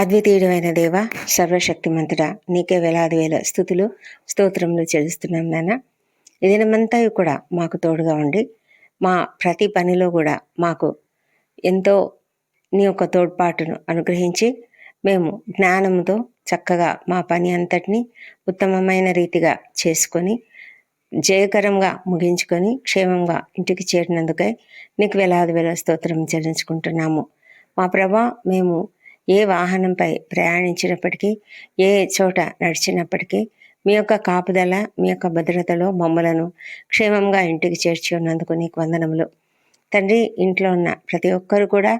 అద్వితీయుడైన దేవ, సర్వశక్తిమంతుడా, నీకే వేలాది వేల స్థుతులు స్తోత్రములు చెల్లిస్తున్నాం నాన్న. ఈ దినమంతా కూడా మాకు తోడుగా ఉండి మా ప్రతి పనిలో కూడా మాకు ఎంతో నీ యొక్క తోడ్పాటును అనుగ్రహించి మేము జ్ఞానంతో చక్కగా మా పని అంతటినీ ఉత్తమమైన రీతిగా చేసుకొని జయకరంగా ముగించుకొని క్షేమంగా ఇంటికి చేరినందుకై నీకు వేలాది వేల స్తోత్రం చెల్లించుకుంటున్నాము. మా ప్రభా, మేము ఏ వాహనంపై ప్రయాణించినప్పటికీ, ఏ చోట నడిచినప్పటికీ మీ యొక్క కాపుదల, మీ యొక్క భద్రతలో మమ్మలను క్షేమంగా ఇంటికి చేర్చి ఉన్నందుకు నీకు వందనములు తండ్రి. ఇంట్లో ఉన్న ప్రతి ఒక్కరు కూడా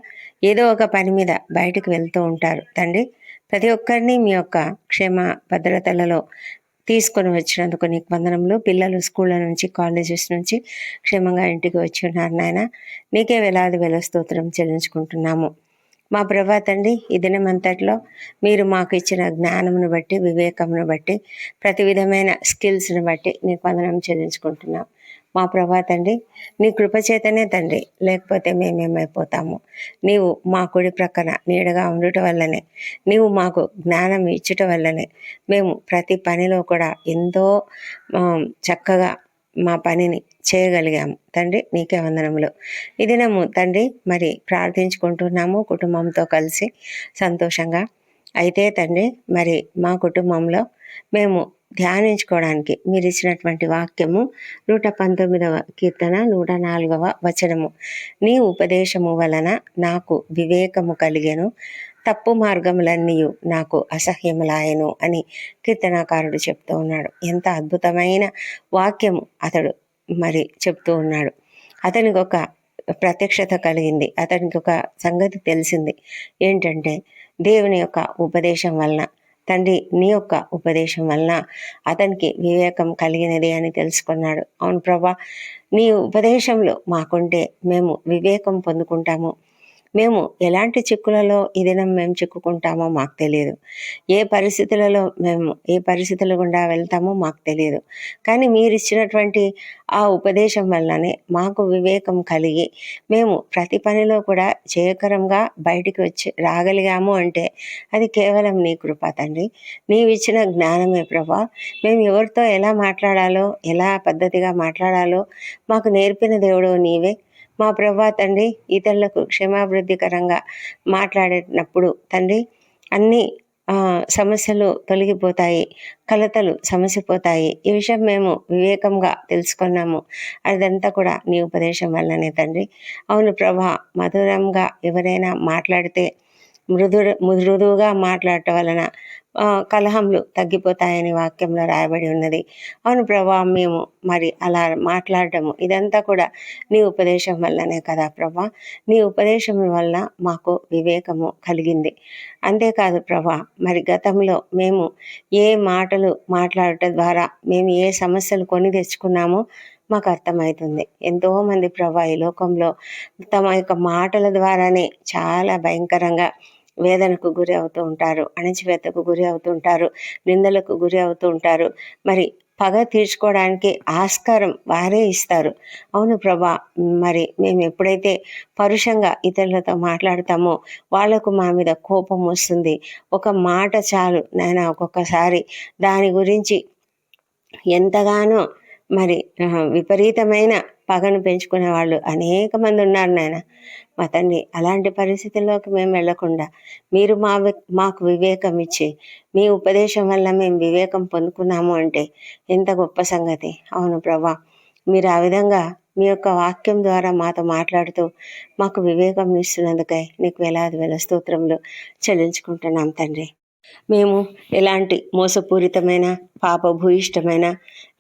ఏదో ఒక పని మీద బయటకు వెళ్తూ ఉంటారు తండ్రి. ప్రతి ఒక్కరిని మీ యొక్క క్షేమ భద్రతలలో తీసుకొని వచ్చినందుకు నీకు వందనములు. పిల్లలు స్కూళ్ళ నుంచి, కాలేజెస్ నుంచి క్షేమంగా ఇంటికి వచ్చి ఉన్నారు నాయన. నీకే వేలాది వేల స్తోత్రం చెల్లించుకుంటున్నాము. మా ప్రభా తండ్రి, ఈ దినమంతట్లో మీరు మాకు ఇచ్చిన జ్ఞానమును బట్టి, వివేకమును బట్టి, ప్రతి విధమైన స్కిల్స్ని బట్టి నీకు వందనం చెల్లించుకుంటున్నాం. మా ప్రభా తండ్రి, నీ కృపచేతనే తండ్రి, లేకపోతే మేమేమైపోతాము. నీవు మా కుడి ప్రక్కన నీడగా ఉండటం వల్లనే, నీవు మాకు జ్ఞానం ఇచ్చట వల్లనే మేము ప్రతి పనిలో కూడా ఎంతో చక్కగా మా పనిని చేయగలిగాము తండ్రి. నీకే వందనములు. ఈ దినము తండ్రి మరి ప్రార్థించుకుంటున్నాము కుటుంబంతో కలిసి సంతోషంగా. అయితే తండ్రి, మరి మా కుటుంబంలో మేము ధ్యానించుకోవడానికి మీరు ఇచ్చినటువంటి వాక్యము 119వ కీర్తన 104వ వచనము. నీ ఉపదేశము వలన నాకు వివేకము కలిగెను, తప్పు మార్గములన్నీ నాకు అసహ్యములాయను అని కీర్తనాకారుడు చెప్తూ ఉన్నాడు. ఎంత అద్భుతమైన వాక్యము అతడు మరి చెప్తూ ఉన్నాడు. అతనికి ఒక ప్రత్యక్షత కలిగింది. అతనికి ఒక సంగతి తెలిసింది. ఏంటంటే, దేవుని యొక్క ఉపదేశం వలన, తండ్రి నీ యొక్క ఉపదేశం వలన అతనికి వివేకం కలిగినది అని తెలుసుకున్నాడు. అవును ప్రభా, నీ ఉపదేశంలో మాకుంటే మేము వివేకం పొందుకుంటాము. మేము ఎలాంటి చిక్కులలో ఈ దినం మేము చిక్కుకుంటామో మాకు తెలియదు. ఏ పరిస్థితుల గుండా వెళ్తామో మాకు తెలియదు. కానీ మీరు ఇచ్చినటువంటి ఆ ఉపదేశం వల్లనే మాకు వివేకం కలిగి మేము ప్రతి పనిలో కూడా జయకరంగా బయటికి వచ్చి రాగలిగాము అంటే అది కేవలం నీ కృప తండ్రి. నీవు ఇచ్చిన జ్ఞానమే ప్రభా. మేము ఎవరితో ఎలా మాట్లాడాలో, ఎలా పద్ధతిగా మాట్లాడాలో మాకు నేర్పిన దేవుడు నీవే. మా ప్రభా తండ్రి, ఇతరులకు క్షేమాభివృద్ధికరంగా మాట్లాడేటప్పుడు తండ్రి అన్ని సమస్యలు తొలగిపోతాయి, కలతలు సమసిపోతాయి. ఈ విషయం మేము వివేకంగా తెలుసుకున్నాము. అదంతా కూడా నీ ఉపదేశం వల్లనే తండ్రి. అవును ప్రభా, మధురంగా ఎవరైనా మాట్లాడితే మృదువుగా మాట్లాడటం వలన కలహంలు తగ్గిపోతాయని వాక్యంలో రాయబడి ఉన్నది. అవును ప్రభా, మేము మరి అలా మాట్లాడటము ఇదంతా కూడా నీ ఉపదేశం వల్లనే కదా ప్రభా. నీ ఉపదేశం వల్ల మాకు వివేకము కలిగింది. అంతేకాదు ప్రభా, మరి గతంలో మేము ఏ మాటలు మాట్లాడటం ద్వారా మేము ఏ సమస్యలు కొని తెచ్చుకున్నామో మాకు అర్థమవుతుంది. ఎంతోమంది ప్రభా ఈ లోకంలో తమ యొక్క మాటల ద్వారానే చాలా భయంకరంగా వేదనకు గురి అవుతూ ఉంటారు, అణచివేతకు గురి అవుతూ ఉంటారు, నిందలకు గురి అవుతూ ఉంటారు. మరి పగ తీర్చుకోవడానికి ఆస్కారం వారే ఇస్తారు. అవును ప్రభా, మరి మేము ఎప్పుడైతే పరుషంగా ఇతరులతో మాట్లాడతామో వాళ్లకు మా మీద కోపం వస్తుంది. ఒక మాట చాలు నాయన, ఒక్కొక్కసారి దాని గురించి ఎంతగానో మరి విపరీతమైన పగను పెంచుకునే వాళ్ళు అనేక మంది ఉన్నారు నాయన. మా తండ్రి, అలాంటి పరిస్థితుల్లోకి మేము వెళ్లకుండా మీరు మాకు వివేకం ఇచ్చి మీ ఉపదేశం వల్ల మేము వివేకం పొందుకున్నాము అంటే ఎంత గొప్ప సంగతి. అవును ప్రభా, మీరు ఆ విధంగా మీ యొక్క వాక్యం ద్వారా మాతో మాట్లాడుతూ మాకు వివేకం ఇస్తున్నందుకై నీకు వేలాది వేల స్తోత్రములు చెల్లించుకుంటున్నాం తండ్రి. మేము ఎలాంటి మోసపూరితమైన, పాపభూయిష్టమైన,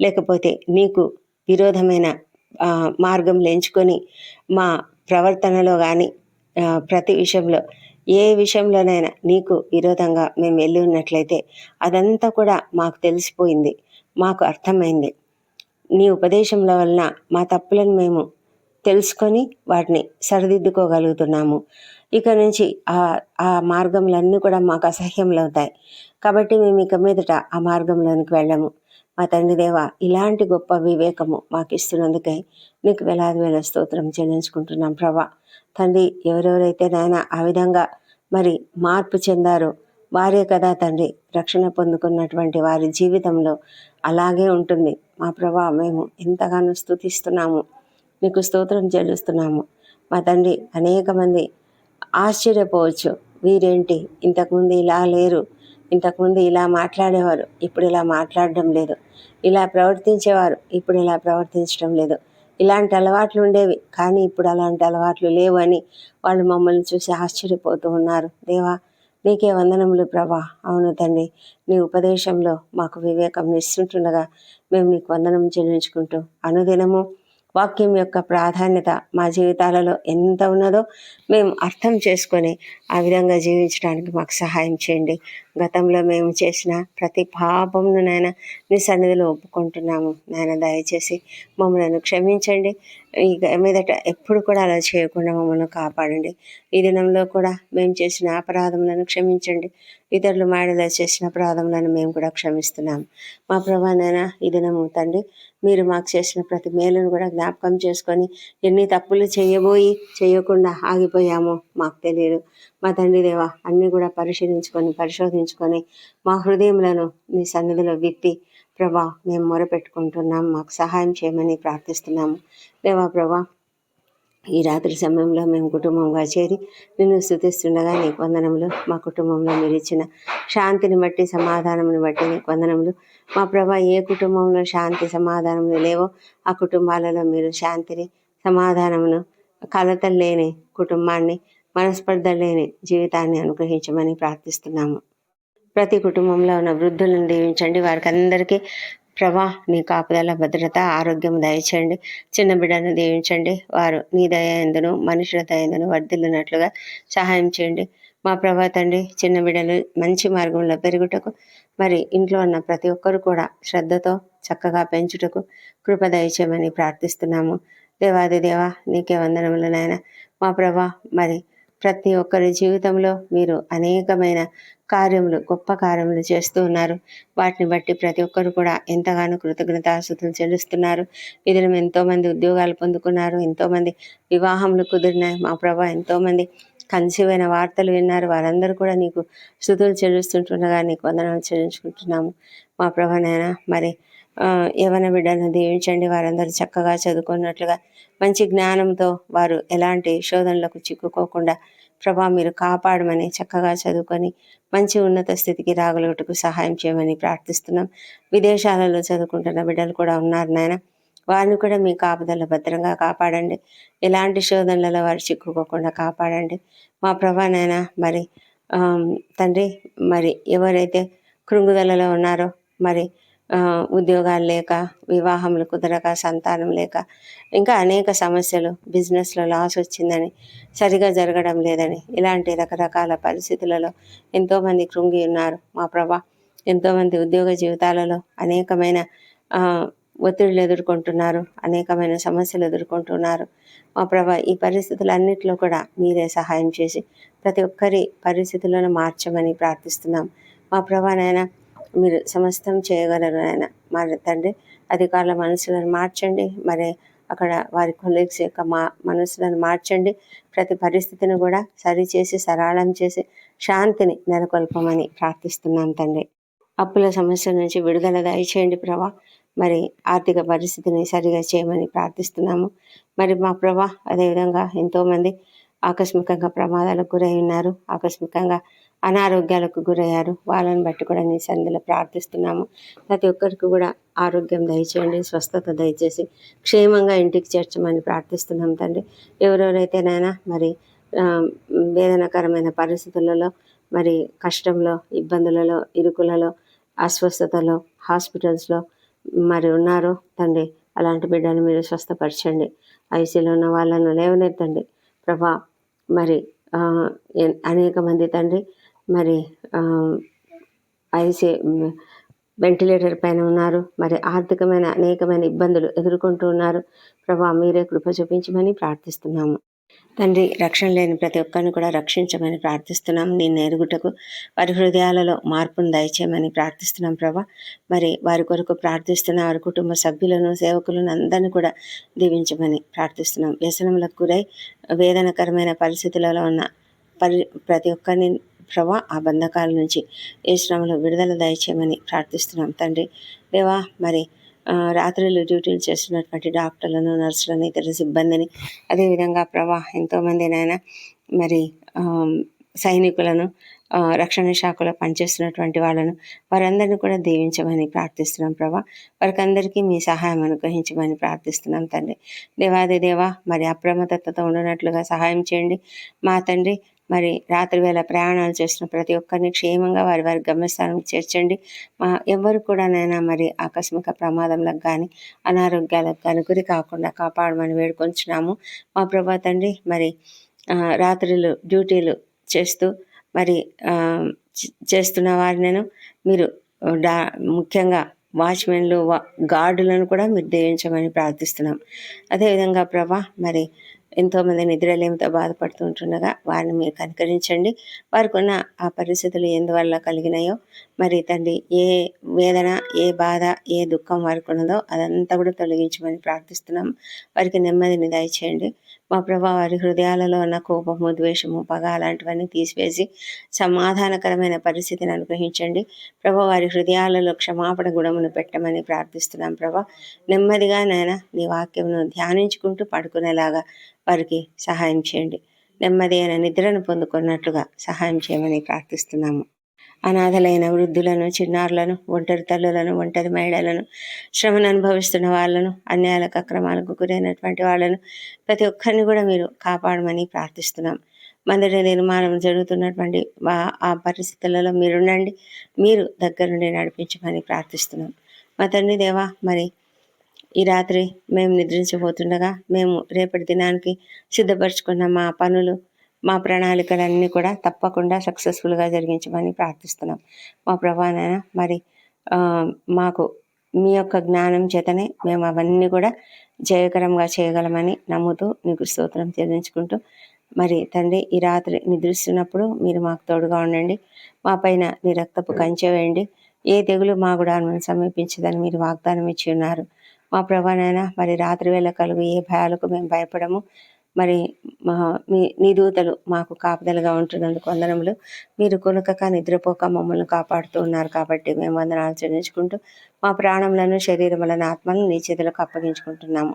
లేకపోతే నీకు విరోధమైన మార్గంలో ఎంచుకొని మా ప్రవర్తనలో కానీ ప్రతి విషయంలో ఏ విషయంలోనైనా నీకు విరోధంగా మేము వెళ్ళి ఉన్నట్లయితే అదంతా కూడా మాకు తెలిసిపోయింది, మాకు అర్థమైంది. నీ ఉపదేశంలో వలన మా తప్పులను మేము తెలుసుకొని వాటిని సరిదిద్దుకోగలుగుతున్నాము. ఇక నుంచి ఆ మార్గములన్నీ కూడా మాకు అసహ్యములు అవుతాయి. కాబట్టి మేము ఇక మీదట ఆ మార్గంలోనికి వెళ్ళము. మా తండ్రి దేవ, ఇలాంటి గొప్ప వివేకము మాకు ఇస్తున్నందుకై నీకు వేలాది వేల స్తోత్రం చెల్లించుకుంటున్నాం ప్రభా. తండ్రి, ఎవరెవరైతే నాయన ఆ విధంగా మరి మార్పు చెందారో వారే కదా తండ్రి రక్షణ పొందుకున్నటువంటి వారి జీవితంలో అలాగే ఉంటుంది. మా ప్రభా మేము ఎంతగానో స్తుతిస్తున్నాము, మీకు స్తోత్రం చెల్లిస్తున్నాము. మా తండ్రి అనేక మంది ఆశ్చర్యపోవచ్చు, వీరేంటి ఇంతకుముందు ఇలా లేరు, ఇంతకుముందు ఇలా మాట్లాడేవారు, ఇప్పుడు ఇలా మాట్లాడడం లేదు, ఇలా ప్రవర్తించేవారు, ఇప్పుడు ఇలా ప్రవర్తించడం లేదు, ఇలాంటి అలవాట్లు ఉండేవి కానీ ఇప్పుడు అలాంటి అలవాట్లు లేవు అని వాళ్ళు మమ్మల్ని చూసి ఆశ్చర్యపోతూ ఉన్నారు. దేవా నీకే వందనములు ప్రభా. అవును తండ్రి, నీ ఉపదేశంలో మాకు వివేకం ఇస్తుంటుండగా మేము నీకు వందనం చెల్లించుకుంటూ అనుదినము వాక్యం యొక్క ప్రాధాన్యత మా జీవితాలలో ఎంత ఉన్నదో మేము అర్థం చేసుకొని ఆ విధంగా జీవించడానికి మాకు సహాయం చేయండి. గతంలో మేము చేసిన ప్రతి పాపంను నాయన నీ సన్నిధిలో ఒప్పుకుంటున్నాము నాయన. దయచేసి మమ్మల్ని క్షమించండి. ఇక మీదట ఎప్పుడు కూడా అలా చేయకుండా మమ్మల్ని కాపాడండి. ఈ దినంలో కూడా మేము చేసిన అపరాధములను క్షమించండి. ఇతరులు మాడలో చేసిన అపరాధములను మేము కూడా క్షమిస్తున్నాము. మా ప్రభా నాయన, ఈ దినము తండ్రి మీరు మాకు చేసిన ప్రతి మేలును కూడా జ్ఞాపకం చేసుకొని ఎన్ని తప్పులు చేయకుండా ఆగిపోయామో మాకు తెలియదు. మా తండ్రి దేవా అన్నీ కూడా పరిశోధించుకొని మా హృదయములను నీ సన్నిధిలో విప్పి ప్రభా మేము మొరపెట్టుకుంటున్నాం, మాకు సహాయం చేయమని ప్రార్థిస్తున్నాము. దేవా ప్రభా ఈ రాత్రి సమయంలో మేము కుటుంబంగా చేరి నిన్ను స్తుతిస్తుండగా నీకు వందనములు. మా కుటుంబంలో మీరు ఇచ్చిన శాంతిని బట్టి, సమాధానముని బట్టి నీకు వందనములు. మా ప్రభా ఏ కుటుంబంలో శాంతి సమాధానములు లేవో ఆ కుటుంబాలలో మీరు శాంతిని, సమాధానమును, కలతలు లేని కుటుంబాన్ని, మనస్పర్ధ లేని జీవితాన్ని అనుగ్రహించమని ప్రార్థిస్తున్నాము. ప్రతి కుటుంబంలో ఉన్న వృద్ధులను దీవించండి. వారికి అందరికీ ప్రభా నీ కాపుదల, భద్రత, ఆరోగ్యం దయచేయండి. చిన్న బిడ్డను దీవించండి. వారు నీ దయ ఎందును మనుషుల దయ ఎందును వర్ధిల్లునట్లుగా సహాయం చేయండి. మా ప్రభా తండ్రి చిన్న బిడ్డలు మంచి మార్గంలో పెరుగుటకు, మరి ఇంట్లో ఉన్న ప్రతి ఒక్కరు కూడా శ్రద్ధతో చక్కగా పెంచుటకు కృప దయచేయమని ప్రార్థిస్తున్నాము. దేవాది దేవా నీకే వందనములు నాయన. మా ప్రభా మరి ప్రతి ఒక్కరి జీవితంలో మీరు అనేకమైన కార్యములు, గొప్ప కార్యములు చేస్తూ ఉన్నారు. వాటిని బట్టి ప్రతి ఒక్కరు కూడా ఎంతగానో కృతజ్ఞతాస్తుతులు చెల్లిస్తున్నారు. ఇదిలో ఎంతోమంది ఉద్యోగాలు పొందుకున్నారు, ఎంతోమంది వివాహములు కుదిరినాయి. మా ప్రభా ఎంతోమంది కన్సీవైన వార్తలు విన్నారు. వారందరూ కూడా నీకు స్తుతులు చెల్లిస్తుంటుండగా నీకు వందనాలు చెల్లించుకుంటున్నాము. మా ప్రభా నాయన మరి యవన బిడ్డలను దీవించండి. వారందరూ చక్కగా చదువుకున్నట్లుగా మంచి జ్ఞానంతో వారు ఎలాంటి శోధనలకు చిక్కుకోకుండా ప్రభా మీరు కాపాడమని, చక్కగా చదువుకొని మంచి ఉన్నత స్థితికి రాగలుగుటకు సహాయం చేయమని ప్రార్థిస్తున్నాం. విదేశాలలో చదువుకుంటున్న బిడ్డలు కూడా ఉన్నారు నాయన. వారిని కూడా మీ కాపుదల భద్రంగా కాపాడండి. ఎలాంటి శోధనలలో వారు చిక్కుకోకుండా కాపాడండి. మా ప్రభా నాయన మరి తండ్రి మరి ఎవరైతే కృంగుదలలో ఉన్నారో, మరి ఉద్యోగాలు లేక, వివాహములు కుదరక, సంతానం లేక, ఇంకా అనేక సమస్యలు, బిజినెస్లో లాస్ వచ్చిందని, సరిగా జరగడం లేదని, ఇలాంటి రకరకాల పరిస్థితులలో ఎంతోమంది కృంగి ఉన్నారు. మా ప్రభా ఎంతోమంది ఉద్యోగ జీవితాలలో అనేకమైన ఒత్తిడులు ఎదుర్కొంటున్నారు, అనేకమైన సమస్యలు ఎదుర్కొంటున్నారు. మా ప్రభా ఈ పరిస్థితులన్నిటిలో కూడా మీరే సహాయం చేసి ప్రతి ఒక్కరి పరిస్థితులను మార్చమని ప్రార్థిస్తున్నాం. మా ప్రభా నాయన మీరు సమస్తం చేయగలరు ఆయన. మరి తండ్రి అధికారుల మనసులను మార్చండి, మరి అక్కడ వారి కొలీగ్స్ యొక్క మనసులను మార్చండి. ప్రతి పరిస్థితిని కూడా సరిచేసి, సరళం చేసి, శాంతిని నెలకొల్పమని ప్రార్థిస్తున్నాం తండ్రి. అప్పుల సమస్య నుంచి విడుదల దయచేయండి ప్రభా. మరి ఆర్థిక పరిస్థితిని సరిగా చేయమని ప్రార్థిస్తున్నాము. మరి మా ప్రభా అదేవిధంగా ఎంతోమంది ఆకస్మికంగా ప్రమాదాలకు గురై ఉన్నారు, ఆకస్మికంగా అనారోగ్యాలకు గురయ్యారు. వాళ్ళని బట్టి కూడా నీ సన్నిధిలో ప్రార్థిస్తున్నాము. ప్రతి ఒక్కరికి కూడా ఆరోగ్యం దయచేయండి, స్వస్థత దయచేసి క్షేమంగా ఇంటికి చేర్చమని ప్రార్థిస్తున్నాం తండ్రి. ఎవరెవరైతే నాయనా మరి వేదనకరమైన పరిస్థితులలో, మరి కష్టంలో, ఇబ్బందులలో, ఇరుకులలో, అస్వస్థతలో, హాస్పిటల్స్లో మరి ఉన్నారో తండ్రి, అలాంటి బిడ్డను మీరు స్వస్థపరచండి. ఐసీలో ఉన్న వాళ్ళను లేవనెత్తండి ప్రభా. మరి అనేక మంది తండ్రి మరి ఐసీ వెంటిలేటర్ పైన ఉన్నారు, మరి ఆర్థికమైన అనేకమైన ఇబ్బందులు ఎదుర్కొంటూ ఉన్నారు. ప్రభా మీరే కృప చూపించమని ప్రార్థిస్తున్నాము తండ్రి. రక్షణ లేని ప్రతి ఒక్కరిని కూడా రక్షించమని ప్రార్థిస్తున్నాం. నేను ఎరుగుటకు వారి హృదయాలలో మార్పును దయచేయమని ప్రార్థిస్తున్నాం ప్రభా. మరి వారి కొరకు ప్రార్థిస్తున్న వారి కుటుంబ సభ్యులను, సేవకులను అందరినీ కూడా దీవించమని ప్రార్థిస్తున్నాం. వ్యసనములకు గురై వేదనకరమైన పరిస్థితులలో ఉన్న ప్రతి ఒక్కరిని ప్రభా ఆ బంధకాల నుంచి ఏ శ్రమలో విడుదల దయచేయమని ప్రార్థిస్తున్నాం తండ్రి. దేవా మరి రాత్రులు డ్యూటీలు చేస్తున్నటువంటి డాక్టర్లను, నర్సులను, ఇతర సిబ్బందిని, అదేవిధంగా ప్రభా ఎంతోమంది నాయన మరి సైనికులను, రక్షణ శాఖలో పనిచేస్తున్నటువంటి వాళ్ళను, వారందరినీ కూడా దీవించమని ప్రార్థిస్తున్నాం ప్రభా. వారికి అందరికీ మీ సహాయం అనుగ్రహించమని ప్రార్థిస్తున్నాం తండ్రి. దేవాది దేవా మరి అప్రమత్తతతో ఉండనట్లుగా సహాయం చేయండి మా తండ్రి. మరి రాత్రి వేళ ప్రయాణాలు చేస్తున్న ప్రతి ఒక్కరిని క్షేమంగా వారి వారి గమ్యస్థానానికి చేర్చండి. ఎవ్వరు కూడా నైనా మరి ఆకస్మిక ప్రమాదంలకు కానీ అనారోగ్యాలకు కానీ గురి కాకుండా కాపాడమని వేడుకొంచున్నాము మా ప్రభా తండ్రి. మరి రాత్రులు డ్యూటీలు చేస్తూ మరి చేస్తున్న వారిని మీరు ముఖ్యంగా వాచ్మెన్లు, గార్డులను కూడా మీరు దీవించమని ప్రార్థిస్తున్నాం. అదేవిధంగా ప్రభా మరి ఎంతోమంది నిద్రలేమితో బాధపడుతూ ఉంటుండగా వారిని మీరు కనికరించండి. వారికి ఉన్న ఆ పరిస్థితులు ఎందువల్ల కలిగినాయో మరి తండ్రి, ఏ వేదన, ఏ బాధ, ఏ దుఃఖం వారికి ఉన్నదో అదంతా కూడా తొలగించమని ప్రార్థిస్తున్నాం. వారికి నెమ్మదిని దయచేయండి మా ప్రభా. వారి హృదయాలలో ఉన్న కోపము, ద్వేషము, పగ అలాంటివన్నీ తీసివేసి సమాధానకరమైన పరిస్థితిని అనుగ్రహించండి ప్రభా. వారి హృదయాలలో క్షమాపణ గుణమును పెట్టమని ప్రార్థిస్తున్నాం ప్రభా. నెమ్మదిగా నాయన నీ వాక్యమును ధ్యానించుకుంటూ పడుకునేలాగా వారికి సహాయం చేయండి. నెమ్మది అయిన నిద్రను పొందుకున్నట్లుగా సహాయం చేయమని ప్రార్థిస్తున్నాము. అనాథలైన వృద్ధులను, చిన్నారులను, ఒంటరి తల్లులను, ఒంటరి మహిళలను, శ్రమను అనుభవిస్తున్న వాళ్ళను, అన్యాయాలకు, అక్రమాలకు గురైనటువంటి వాళ్ళను ప్రతి ఒక్కరిని కూడా మీరు కాపాడమని ప్రార్థిస్తున్నాం. మందిర నిర్మాణం జరుగుతున్నటువంటి ఆ పరిస్థితులలో మీరుండండి. మీరు దగ్గర నుండి నడిపించమని ప్రార్థిస్తున్నాం మా తండ్రి దేవా. మరి ఈ రాత్రి మేము నిద్రించబోతుండగా మేము రేపటి దినానికి సిద్ధపరచుకున్న మా పనులు, మా ప్రణాళికలన్నీ కూడా తప్పకుండా సక్సెస్ఫుల్గా జరిగించమని ప్రార్థిస్తున్నాం మా ప్రభానైనా. మరి మాకు మీ యొక్క జ్ఞానం చేతనే మేము అవన్నీ కూడా జయకరంగా చేయగలమని నమ్ముతూ నీకు స్తోత్రం చెల్లించుకుంటూ మరి తండ్రి, ఈ రాత్రి నిద్రిస్తున్నప్పుడు మీరు మాకు తోడుగా ఉండండి. మా పైన నీ రక్తపు కంచె వేయండి. ఏ తెగులు మా గుడాలను సమీపించదని మీరు వాగ్దానం ఇచ్చి ఉన్నారు మా ప్రభానైనా. మరి రాత్రి వేళ కలుగు ఏ భయాలకు మేము భయపడము. మరి నీ దూతలు మాకు కాపుదలుగా ఉంటున్నందుకు వందనములు. మీరు కొనుకక నిద్రపోక మమ్మల్ని కాపాడుతూ ఉన్నారు కాబట్టి మేము వందనాలు చెల్లించుకుంటూ మా ప్రాణములను, శరీరములను, ఆత్మను నీ చేతులకు అప్పగించుకుంటున్నాము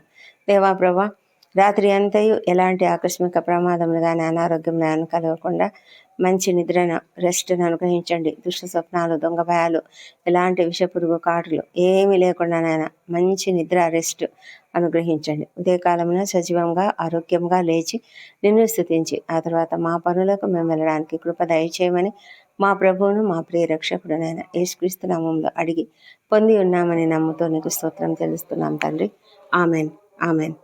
దేవా ప్రభా. రాత్రి అంతయు ఎలాంటి ఆకస్మిక ప్రమాదములు కానీ అనారోగ్యంలో కలగకుండా మంచి నిద్రను, రెస్ట్ను అనుగ్రహించండి. దుష్ట స్వప్నాలు, దొంగ భయాలు, ఎలాంటి విషపురుగు కాటులు ఏమీ లేకుండా నాయన మంచి నిద్ర, రెస్ట్ అనుగ్రహించండి. ఉదయకాలంలో సజీవంగా, ఆరోగ్యంగా లేచి నిన్ను స్తుతించి ఆ తర్వాత మా పనులకు మేము వెళ్ళడానికి కృప దయచేయమని మా ప్రభువును, మా ప్రియ రక్షకుడునైన యేసుక్రీస్తు నామములో అడిగి పొంది ఉన్నామని నమ్ముతూ నీకు స్తోత్రం చెల్లిస్తున్నాం తండ్రి. Amen, amen.